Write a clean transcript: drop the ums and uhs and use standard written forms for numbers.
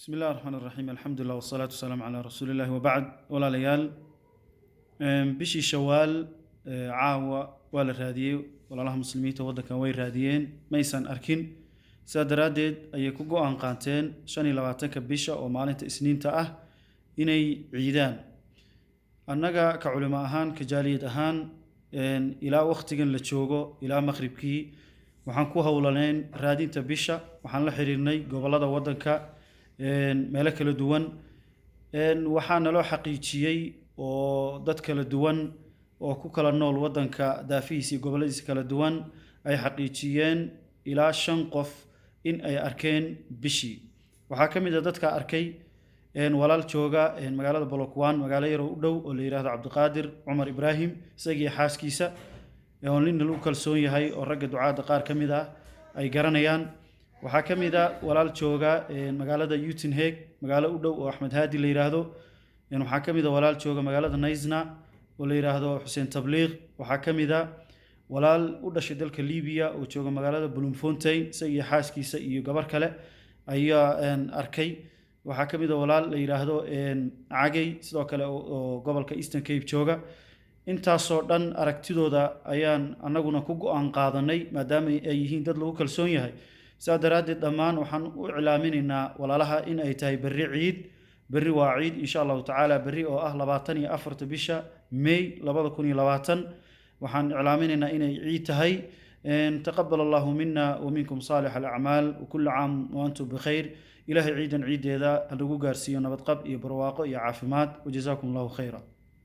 بسم الله الرحمن الرحيم الحمد لله والصلاة والسلام على رسول الله وبعد ولا ليال بشي شوال عاوة ولا راديو ولا الله مسلمين تودا كان وين راديين ميسان أركين سادرادد أي كوجو عن قانتين شاني لواتك بيشة أو مالنت سنين تأه إني عيدان أنجا كعلماء هان كجاليد هان إلى وقت جن لتشوجو إلى مغرب كي وحنكوها ولانين رادين تبيشة وحن لحريرني قبل هذا ودنك meelo kala duwan waxaana loo xaqiijiyay oo dad kala duwan oo ku kala nool wadanka daafihiisa goboladiisa kala duwan ay xaqiijiyeen ilaa 5 qof in ay arkeen bishii waxa kamid ah dadka arkay walaal jooga magaalada Bolokwan magaalo yar u dhow oo la yiraahdo Cabdiqaadir Umar Ibrahim isagii xaaskiisa oo nin lagu kalsoon yahay oo ragga ducaada qaar kamid ah ay garanayaan waxaa kamid ah walaal jooga magaalada Uitenhage magaalo u dhow oo Axmed Haadi la yiraahdo waxaa kamid ah walaal jooga magaalada Naysna oo la yiraahdo Xuseen Tabliiq waxaa kamid ah walaal u dhashay dalka Liibiya oo jooga magaalada Bloemfontein isagii xaaskiisa iyo gabar kale ayaa arkay waxaa kamid ah walaal la yiraahdo Cagay sidoo kale oo gobolka Eastern Cape jooga intaas oo dhan aragtidooda ayaan anaguna ku go'aan qaadanay maadaama ay yihiin dad lagu kalsoon yahay سادرادي دمان وحن إعلامنا ولا لها إن أي تاي بري عيد بري وعيد إن شاء الله تعالى بري أو أهل باطني أفرت بشا مي لبض كوني لباطن وحن إعلامنا إن عيد تهي إن تقبل الله منا ومنكم صالح الأعمال وكل عام وأنتم بخير إلهي عيدا عيد هذا هلقو قارسيونا بتقب يا برواقو يا عافمات وجزاكم الله خيرا